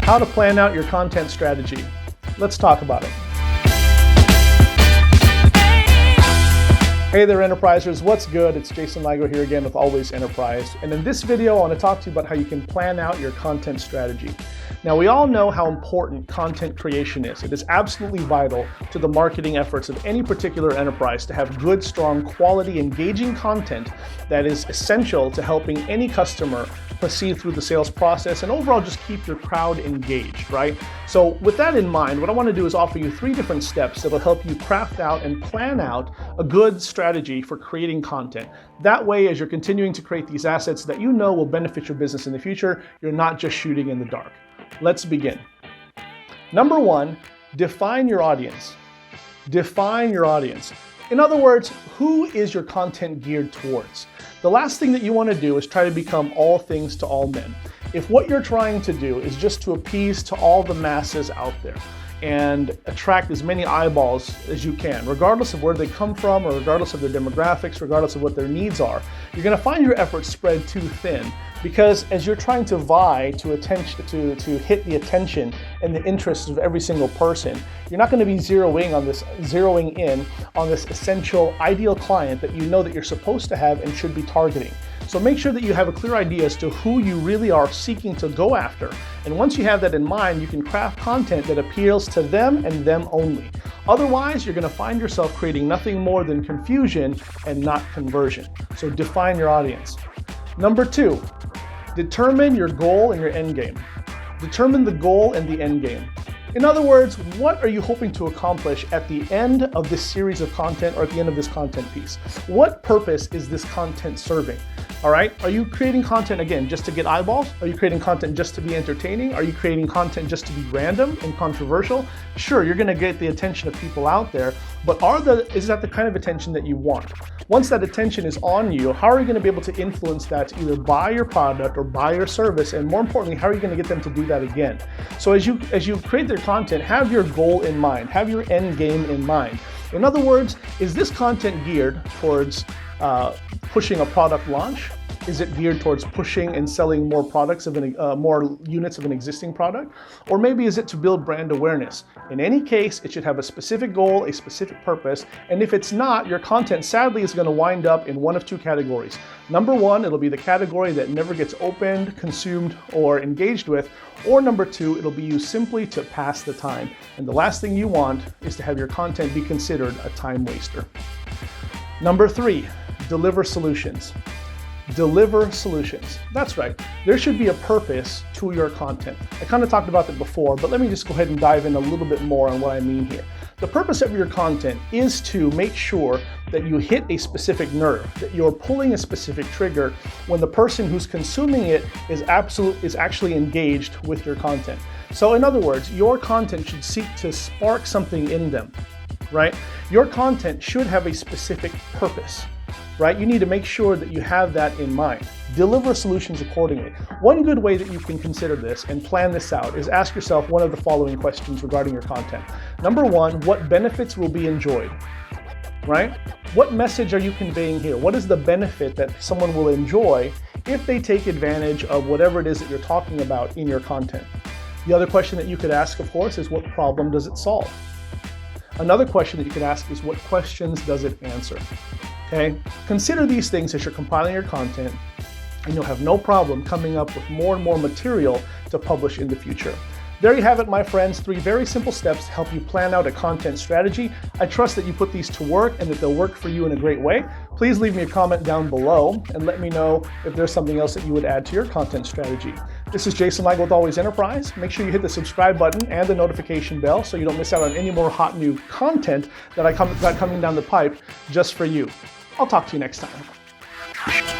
How to plan out your content strategy. Let's talk about it. Hey there, Enterprisers. What's good? It's Jason Ligo here again with Always Enterprise. And in this video, I want to talk to you about how you can plan out your content strategy. Now, we all know how important content creation is. It is absolutely vital to the marketing efforts of any particular enterprise to have good, strong, quality, engaging content that is essential to helping any customer proceed through the sales process and overall just keep your crowd engaged, right? So with that in mind, what I want to do is offer you 3 different steps that will help you craft out and plan out a good strategy for creating content. That way, as you're continuing to create these assets that you know will benefit your business in the future, you're not just shooting in the dark. Let's begin. Number 1, define your audience. Define your audience. In other words, who is your content geared towards? The last thing that you want to do is try to become all things to all men. If what you're trying to do is just to appease to all the masses out there and attract as many eyeballs as you can, regardless of where they come from or regardless of their demographics, regardless of what their needs are, you're going to find your efforts spread too thin. Because as you're trying to vie to hit the attention and the interests of every single person, you're not going to be zeroing in on this essential ideal client that you know that you're supposed to have and should be targeting. So make sure that you have a clear idea as to who you really are seeking to go after. And once you have that in mind, you can craft content that appeals to them and them only. Otherwise, you're going to find yourself creating nothing more than confusion and not conversion. So define your audience. Number 2, determine your goal and your end game. Determine the goal and the end game. In other words, what are you hoping to accomplish at the end of this series of content or at the end of this content piece? What purpose is this content serving? All right, are you creating content, again, just to get eyeballs? Are you creating content just to be entertaining? Are you creating content just to be random and controversial? Sure, you're gonna get the attention of people out there, but is that the kind of attention that you want? Once that attention is on you, how are you gonna be able to influence that to either buy your product or buy your service? And more importantly, how are you gonna get them to do that again? So as you create their content, have your goal in mind, have your end game in mind. In other words, is this content geared towards pushing a product launch? Is it geared towards pushing and selling more products more units of an existing product? Or maybe is it to build brand awareness? In any case, it should have a specific goal, a specific purpose. And if it's not, your content sadly is going to wind up in one of 2 categories. Number 1, it'll be the category that never gets opened, consumed, or engaged with. Or number 2, it'll be used simply to pass the time. And the last thing you want is to have your content be considered a time waster. Number 3, deliver solutions. Deliver solutions. That's right. There should be a purpose to your content. I kind of talked about that before, but let me just go ahead and dive in a little bit more on what I mean here. The purpose of your content is to make sure that you hit a specific nerve, that you're pulling a specific trigger when the person who's consuming it is actually engaged with your content. So in other words, your content should seek to spark something in them, right? Your content should have a specific purpose. Right? You need to make sure that you have that in mind. Deliver solutions accordingly. One good way that you can consider this and plan this out is ask yourself one of the following questions regarding your content. Number 1, what benefits will be enjoyed? Right? What message are you conveying here? What is the benefit that someone will enjoy if they take advantage of whatever it is that you're talking about in your content? The other question that you could ask, of course, is what problem does it solve? Another question that you could ask is what questions does it answer? Okay? Consider these things as you're compiling your content, and you'll have no problem coming up with more and more material to publish in the future. There you have it, my friends, 3 very simple steps to help you plan out a content strategy. I trust that you put these to work and that they'll work for you in a great way. Please leave me a comment down below and let me know if there's something else that you would add to your content strategy. This is Jason Ligo with Always Enterprise. Make sure you hit the subscribe button and the notification bell so you don't miss out on any more hot new content that I got coming down the pipe just for you. I'll talk to you next time.